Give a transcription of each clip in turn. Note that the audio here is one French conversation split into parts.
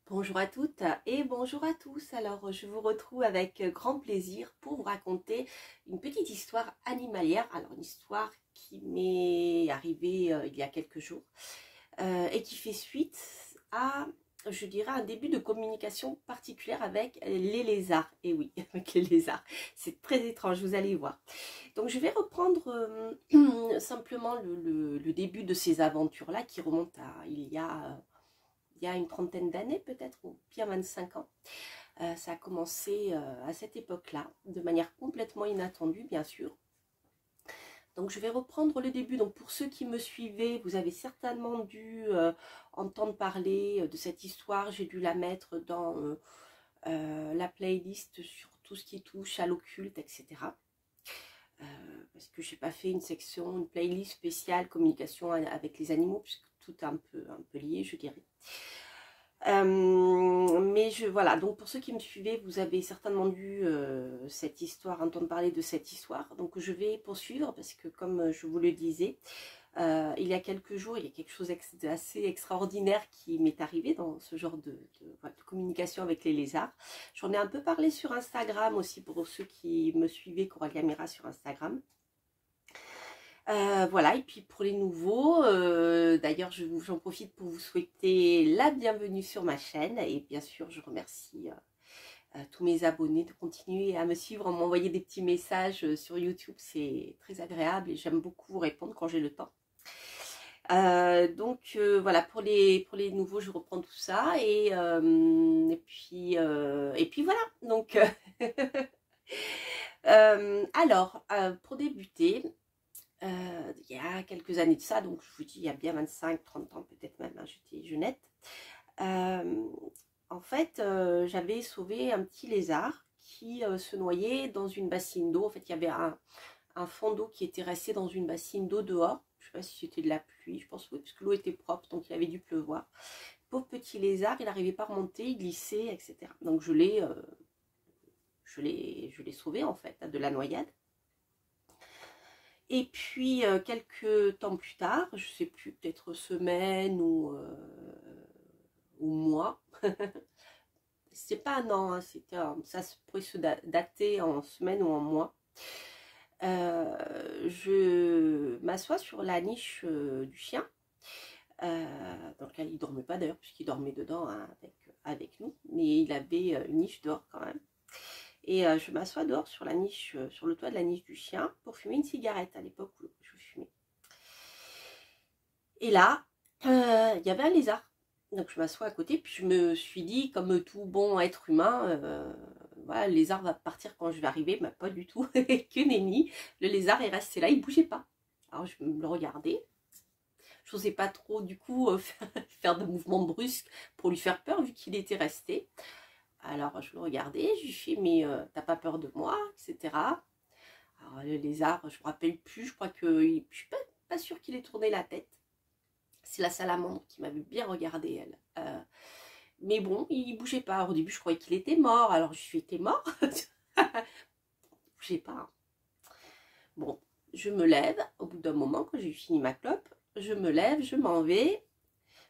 Bonjour à toutes et bonjour à tous. Alors, je vous retrouve avec grand plaisir pour vous raconter une petite histoire animalière. Alors, une histoire qui m'est arrivée il y a quelques jours et qui fait suite à, je dirais, un début de communication particulière avec les lézards. Et oui, avec les lézards. C'est très étrange, vous allez voir. Donc, je vais reprendre simplement le début de ces aventures-là qui remontent à il y a une trentaine d'années peut-être, ou bien 25 ans. Ça a commencé à cette époque-là, de manière complètement inattendue, bien sûr. Donc je vais reprendre le début. Donc pour ceux qui me suivaient, vous avez certainement dû entendre parler de cette histoire. J'ai dû la mettre dans la playlist sur tout ce qui touche à l'occulte, etc. Parce que j'ai pas fait une playlist spéciale communication avec les animaux, puisque tout est un peu lié, je dirais. Voilà, donc pour ceux qui me suivaient, vous avez certainement dû entendre parler de cette histoire. Donc je vais poursuivre parce que comme je vous le disais, il y a quelques jours, il y a quelque chose d'assez extraordinaire qui m'est arrivé dans ce genre de communication avec les lézards. J'en ai un peu parlé sur Instagram aussi pour ceux qui me suivaient, Coralie Amira sur Instagram. Voilà, et puis pour les nouveaux, d'ailleurs j'en profite pour vous souhaiter la bienvenue sur ma chaîne et bien sûr je remercie tous mes abonnés de continuer à me suivre, à m'envoyer des petits messages sur YouTube, c'est très agréable et j'aime beaucoup vous répondre quand j'ai le temps. Voilà, pour les nouveaux je reprends tout ça et puis voilà, donc pour débuter, il y a quelques années de ça, donc je vous dis il y a bien 25-30 ans peut-être même, hein, j'étais jeunette. En fait, j'avais sauvé un petit lézard qui se noyait dans une bassine d'eau. En fait, il y avait un fond d'eau qui était resté dans une bassine d'eau dehors. Je ne sais pas si c'était de la pluie, je pense oui, parce que l'eau était propre, donc il avait dû pleuvoir. Pauvre petit lézard, il n'arrivait pas à remonter, il glissait, etc. Donc je l'ai sauvé en fait de la noyade. Et puis quelques temps plus tard, je ne sais plus, peut-être semaine ou mois, c'est pas un an, hein, ça pourrait se dater en semaine ou en mois. Je m'assois sur la niche du chien, dans lequel il ne dormait pas d'ailleurs, puisqu'il dormait dedans hein, avec nous, mais il avait une niche dehors quand même. Et je m'assois dehors sur la niche, sur le toit de la niche du chien pour fumer une cigarette à l'époque où je fumais. Et là, il y avait un lézard. Donc je m'assois à côté, puis je me suis dit, comme tout bon être humain, voilà, le lézard va partir quand je vais arriver, mais pas du tout, que nenni. Le lézard est resté là, il bougeait pas. Alors je me le regardais. Je n'osais pas trop du coup faire de mouvements brusques pour lui faire peur vu qu'il était resté. Alors je le regardais, je lui fais mais t'as pas peur de moi, etc. Alors le lézard, je me rappelle plus, je crois que je suis pas sûre qu'il ait tourné la tête. C'est la salamandre qui m'avait bien regardé elle. Mais bon, il bougeait pas. Alors, au début, je croyais qu'il était mort. Alors je suis était mort. Il bougeait pas. Hein. Bon, je me lève. Au bout d'un moment, quand j'ai fini ma clope, je me lève, je m'en vais,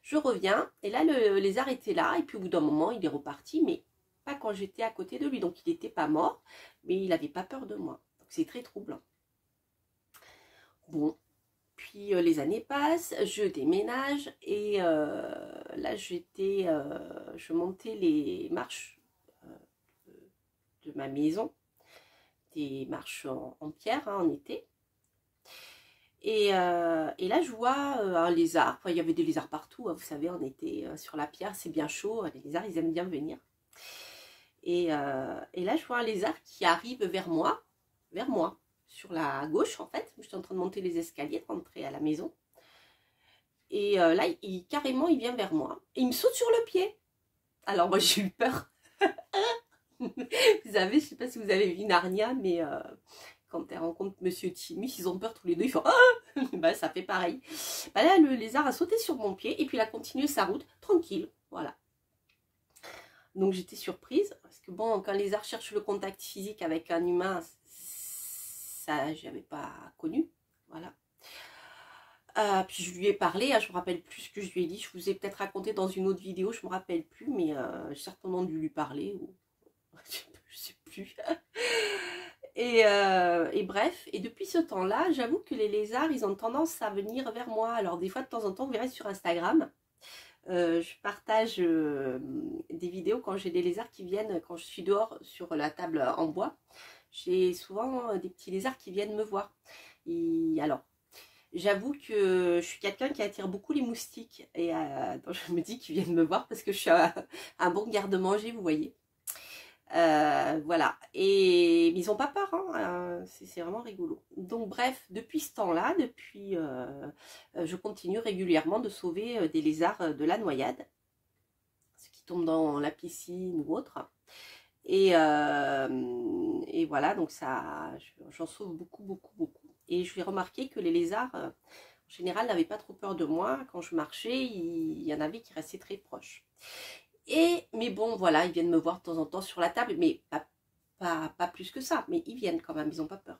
je reviens. Et là, le lézard était là. Et puis au bout d'un moment, il est reparti, mais pas quand j'étais à côté de lui. Donc il n'était pas mort, mais il n'avait pas peur de moi. Donc c'est très troublant. Bon, puis les années passent, je déménage et là je montais les marches de ma maison, des marches en pierre hein, en été. Et là je vois un lézard, enfin, il y avait des lézards partout, hein, vous savez en été sur la pierre c'est bien chaud, les lézards ils aiment bien venir. Et là je vois un lézard qui arrive vers moi, sur la gauche en fait, j'étais en train de monter les escaliers, de rentrer à la maison. Et là, carrément, il vient vers moi. Et il me saute sur le pied. Alors moi, j'ai eu peur. Vous savez, je ne sais pas si vous avez vu Narnia, mais quand elle rencontre Monsieur Timus, ils ont peur tous les deux. Ils font « Ah !» Bah, ça fait pareil. Bah, là, le lézard a sauté sur mon pied et puis il a continué sa route tranquille. Voilà. Donc j'étais surprise. Parce que bon, quand un lézard cherche le contact physique avec un humain, ça, je n'avais pas connu. Voilà. Puis je lui ai parlé, hein, je me rappelle plus ce que je lui ai dit. Je vous ai peut-être raconté dans une autre vidéo, je me rappelle plus, mais j'ai certainement dû lui parler. Ou... je sais plus. Et bref, et depuis ce temps-là, j'avoue que les lézards, ils ont tendance à venir vers moi. Alors des fois, de temps en temps, vous verrez sur Instagram, je partage des vidéos quand j'ai des lézards qui viennent, quand je suis dehors sur la table en bois. J'ai souvent des petits lézards qui viennent me voir. Et alors, j'avoue que je suis quelqu'un qui attire beaucoup les moustiques. Et donc je me dis qu'ils viennent me voir parce que je suis un bon garde-manger, vous voyez. Voilà, et ils n'ont pas peur, hein. C'est vraiment rigolo. Donc bref, depuis ce temps-là, je continue régulièrement de sauver des lézards de la noyade, ceux qui tombent dans la piscine ou autre. Et voilà, donc ça, j'en sauve beaucoup, beaucoup, beaucoup. Et je vais remarquer que les lézards, en général, n'avaient pas trop peur de moi. Quand je marchais, il y en avait qui restaient très proches. Mais bon, voilà, ils viennent me voir de temps en temps sur la table, mais pas plus que ça, mais ils viennent quand même, ils n'ont pas peur.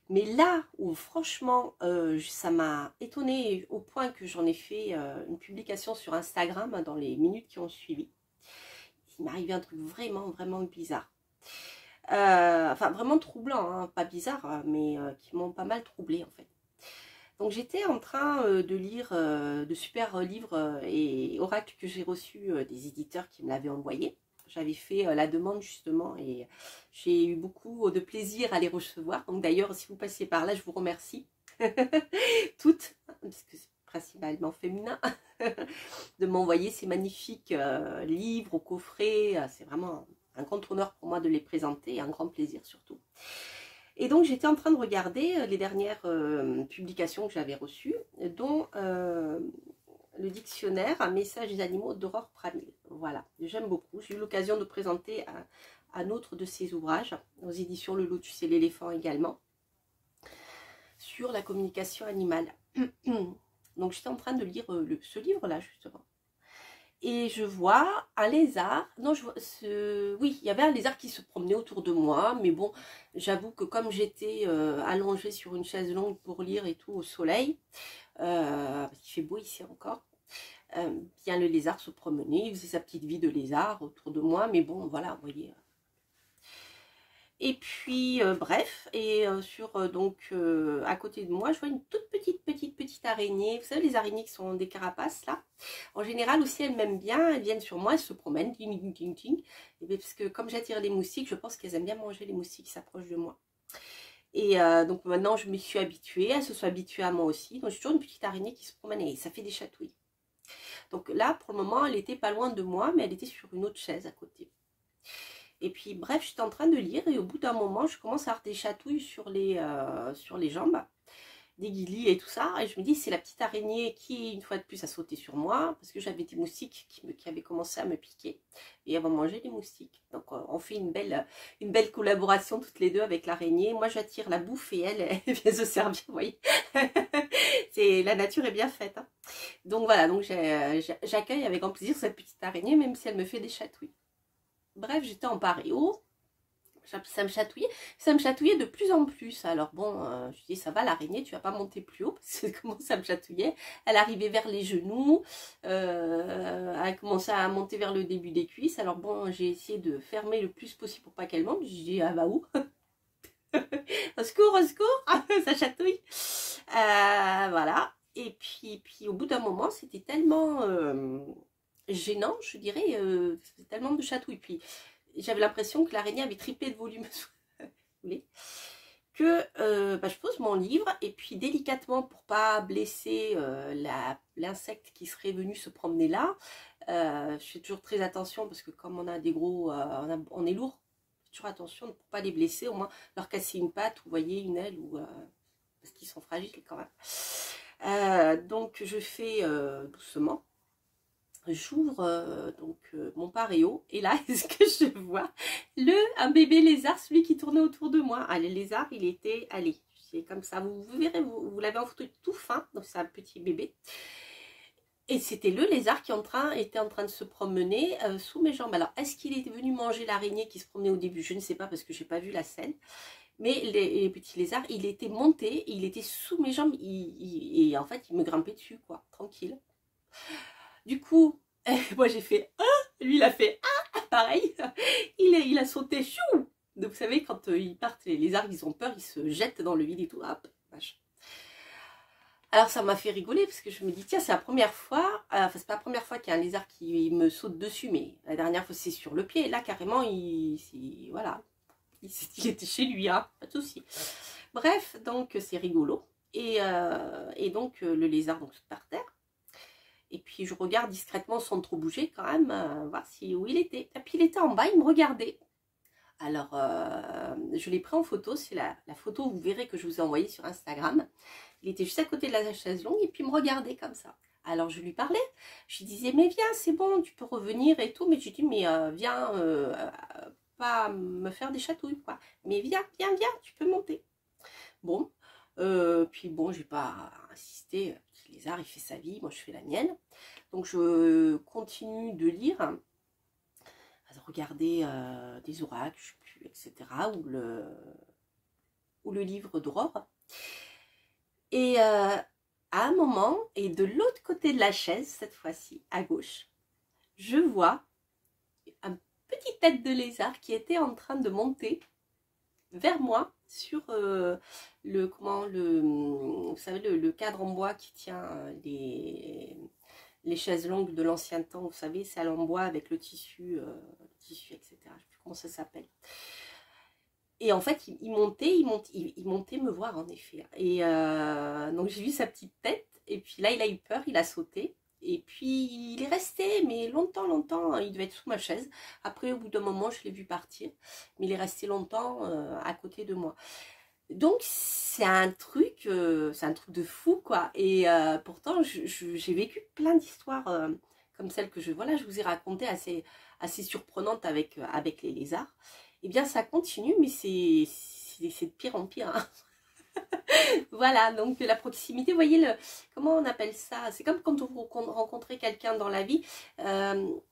Mais là où franchement, ça m'a étonnée au point que j'en ai fait une publication sur Instagram dans les minutes qui ont suivi. Il m'est arrivé un truc vraiment, vraiment bizarre. Enfin, vraiment troublant, hein, pas bizarre, mais qui m'ont pas mal troublée en fait. Donc j'étais en train de lire de super livres et oracles que j'ai reçus des éditeurs qui me l'avaient envoyé. J'avais fait la demande justement et j'ai eu beaucoup de plaisir à les recevoir. Donc d'ailleurs, si vous passiez par là, je vous remercie toutes, parce que c'est principalement féminin, de m'envoyer ces magnifiques livres au coffret. C'est vraiment un grand honneur pour moi de les présenter et un grand plaisir surtout. Et donc j'étais en train de regarder les dernières publications que j'avais reçues, dont le dictionnaire Messages des animaux d'Aurore Pramil. Voilà, j'aime beaucoup. J'ai eu l'occasion de présenter un autre de ses ouvrages, aux éditions Le Lotus et l'éléphant également, sur la communication animale. Donc j'étais en train de lire ce livre-là justement. Et je vois un lézard, non, oui, il y avait un lézard qui se promenait autour de moi, mais bon, j'avoue que comme j'étais allongée sur une chaise longue pour lire et tout au soleil, parce qu'il fait beau ici encore, bien le lézard se promenait, il faisait sa petite vie de lézard autour de moi, mais bon, voilà, vous voyez. Et puis, bref, et donc, à côté de moi, je vois une toute petite araignée. Vous savez, les araignées qui sont des carapaces, là. En général, aussi, elles m'aiment bien. Elles viennent sur moi, elles se promènent. Ting, ting, ting, ting. Et bien, parce que comme j'attire les moustiques, je pense qu'elles aiment bien manger les moustiques qui s'approchent de moi. Et donc, maintenant, je me suis habituée. Elles se sont habituées à moi aussi. Donc, j'ai toujours une petite araignée qui se promène et ça fait des chatouilles. Donc là, pour le moment, elle était pas loin de moi, mais elle était sur une autre chaise à côté. Et puis bref, j'étais en train de lire et au bout d'un moment, je commence à avoir des chatouilles sur les jambes, des guilis et tout ça. Et je me dis, c'est la petite araignée qui, une fois de plus, a sauté sur moi parce que j'avais des moustiques qui avaient commencé à me piquer et elle va manger les moustiques. Donc on fait une belle collaboration toutes les deux avec l'araignée. Moi, j'attire la bouffe et elle vient se servir, vous voyez. La nature est bien faite. Hein. Donc voilà, donc j'accueille avec grand plaisir cette petite araignée, même si elle me fait des chatouilles. Bref, j'étais en paréo, ça me chatouillait de plus en plus. Alors bon, je dis ça va l'araignée, tu vas pas monter plus haut parce que comment ça me chatouillait. Elle arrivait vers les genoux, elle commençait à monter vers le début des cuisses. Alors bon, j'ai essayé de fermer le plus possible pour pas qu'elle monte. J'ai dit ah bah où au secours, ça chatouille. Voilà. Et puis au bout d'un moment, c'était tellement gênant, je dirais, tellement de chatouilles. Puis j'avais l'impression que l'araignée avait triplé de volume que je pose mon livre et puis délicatement pour pas blesser l'insecte qui serait venu se promener là, je fais toujours très attention parce que comme on a des gros, on est lourd, toujours attention pour pas les blesser, au moins leur casser une patte ou vous voyez une aile ou parce qu'ils sont fragiles quand même. Donc je fais doucement. J'ouvre mon paréo et là, est-ce que je vois un bébé lézard, celui qui tournait autour de moi. Ah, le lézard, il était, allez, c'est comme ça, vous verrez, vous l'avez en photo tout fin, donc c'est un petit bébé. Et c'était le lézard qui était en train de se promener sous mes jambes. Alors, est-ce qu'il est venu manger l'araignée qui se promenait au début? Je ne sais pas parce que je n'ai pas vu la scène. Mais les petits lézards, il était monté, il était sous mes jambes, et en fait, il me grimpait dessus, quoi, tranquille. Du coup, moi j'ai fait ah, lui il a fait ah, pareil, il a sauté, chou. Donc vous savez, quand ils partent, les lézards, ils ont peur, ils se jettent dans le vide et tout, hop, vache. Alors ça m'a fait rigoler parce que je me dis tiens c'est la première fois, enfin c'est pas la première fois qu'il y a un lézard qui me saute dessus, mais la dernière fois c'est sur le pied, et là carrément voilà, il était chez lui, hein, pas de souci. Bref, donc c'est rigolo, et donc le lézard donc par terre, et puis je regarde discrètement sans trop bouger quand même, voir où il était, et puis il était en bas, il me regardait. Alors, je l'ai pris en photo, c'est la photo, vous verrez que je vous ai envoyée sur Instagram. Il était juste à côté de la chaise longue et puis il me regardait comme ça. Alors je lui parlais, je lui disais mais viens c'est bon tu peux revenir et tout, mais je lui dis mais viens pas me faire des chatouilles quoi, mais viens tu peux monter. Bon, puis bon j'ai pas insisté, le lézard il fait sa vie, moi je fais la mienne, donc je continue de lire, à regarder des oracles, je sais plus, etc. ou le livre d'Aurore. Et à un moment, et de l'autre côté de la chaise, cette fois-ci, à gauche, je vois une petite tête de lézard qui était en train de monter vers moi sur vous savez, le cadre en bois qui tient les chaises longues de l'ancien temps, vous savez, celles en bois avec le tissu, etc. Je ne sais plus comment ça s'appelle. Et en fait, il montait me voir en effet. Et donc j'ai vu sa petite tête. Et puis là, il a eu peur, il a sauté. Et puis il est resté, mais longtemps, longtemps. Il devait être sous ma chaise. Après, au bout d'un moment, je l'ai vu partir. Mais il est resté longtemps à côté de moi. Donc c'est un truc de fou, quoi. Et pourtant, j'ai vécu plein d'histoires comme celle que je vous ai racontée, assez surprenante avec les lézards. Eh bien ça continue, mais c'est de pire en pire, hein. Voilà, donc la proximité, vous voyez, comment on appelle ça? C'est comme quand vous rencontrez quelqu'un dans la vie,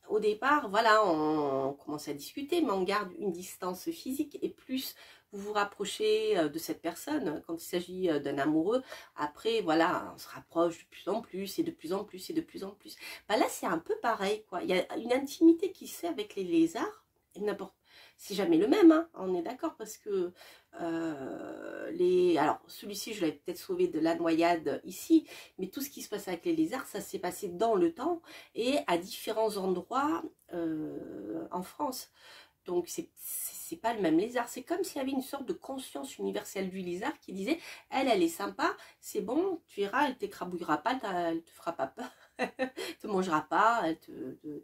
au départ, voilà, on commence à discuter, mais on garde une distance physique, et plus vous vous rapprochez de cette personne, quand il s'agit d'un amoureux, après, voilà, on se rapproche de plus en plus, et de plus en plus, et de plus en plus. Bah là, c'est un peu pareil, quoi. Il y a une intimité qui se fait avec les lézards, et n'importe, c'est jamais le même, hein, on est d'accord, parce que alors celui-ci je l'avais peut-être sauvé de la noyade ici, mais tout ce qui se passe avec les lézards, ça s'est passé dans le temps et à différents endroits en France. Donc c'est pas le même lézard, c'est comme s'il y avait une sorte de conscience universelle du lézard qui disait elle est sympa, c'est bon, tu iras, elle t'écrabouillera pas, elle te fera pas peur, elle te mangera pas, elle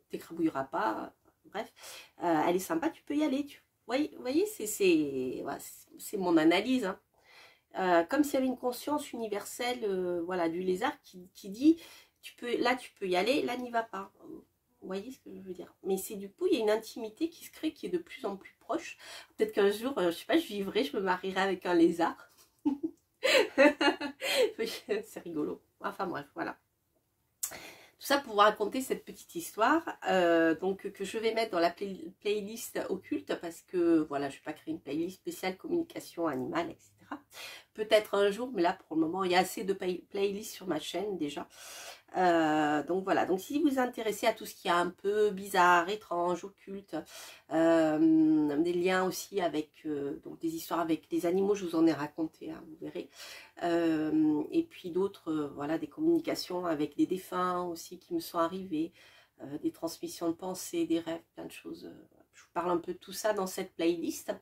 t'écrabouillera pas. Bref, elle est sympa, tu peux y aller. Vous voyez, c'est mon analyse, hein. Comme s'il y avait une conscience universelle voilà, du lézard qui dit tu peux y aller, là n'y va pas. Vous voyez ce que je veux dire? Mais c'est du coup, il y a une intimité qui se crée, qui est de plus en plus proche. Peut-être qu'un jour, je sais pas, je vivrai, je me marierai avec un lézard. C'est rigolo. Enfin bref, voilà. Tout ça pour vous raconter cette petite histoire, donc que je vais mettre dans la playlist occulte, parce que voilà, je ne vais pas créer une playlist spéciale communication animale, etc. Peut-être un jour, mais là pour le moment, il y a assez de playlists sur ma chaîne déjà. Donc voilà, donc si vous vous intéressez à tout ce qui est un peu bizarre, étrange, occulte, des liens aussi avec donc des histoires avec des animaux, je vous en ai raconté, hein, vous verrez, et puis d'autres, voilà, des communications avec des défunts aussi qui me sont arrivées, des transmissions de pensées, des rêves, plein de choses. Je vous parle un peu de tout ça dans cette playlist.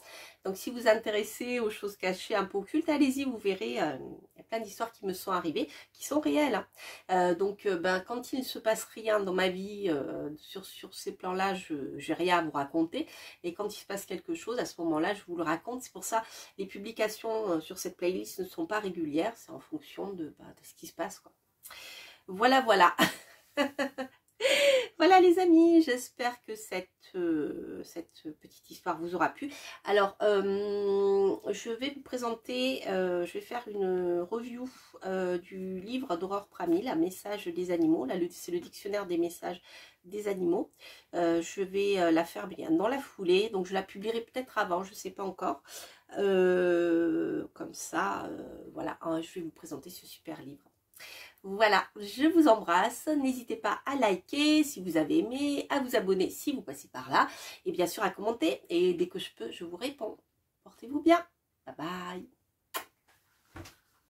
Donc si vous vous intéressez aux choses cachées un peu occultes, allez-y, vous verrez, il y a plein d'histoires qui me sont arrivées, qui sont réelles, hein. Donc quand il ne se passe rien dans ma vie sur ces plans-là, je n'ai rien à vous raconter. Et quand il se passe quelque chose, à ce moment-là, je vous le raconte. C'est pour ça les publications sur cette playlist ne sont pas régulières. C'est en fonction de ce qui se passe, quoi. Voilà, voilà. Voilà les amis, j'espère que cette petite histoire vous aura plu. Alors, je vais vous présenter, je vais faire une review du livre d'Aurore Pramil, Un message des animaux. Là, c'est le dictionnaire des messages des animaux. Je vais la faire bien dans la foulée, donc je la publierai peut-être avant, je ne sais pas encore. Comme ça, voilà, hein, je vais vous présenter ce super livre. Voilà, je vous embrasse. N'hésitez pas à liker si vous avez aimé, à vous abonner si vous passez par là, et bien sûr à commenter. Et dès que je peux, je vous réponds. Portez-vous bien. Bye bye.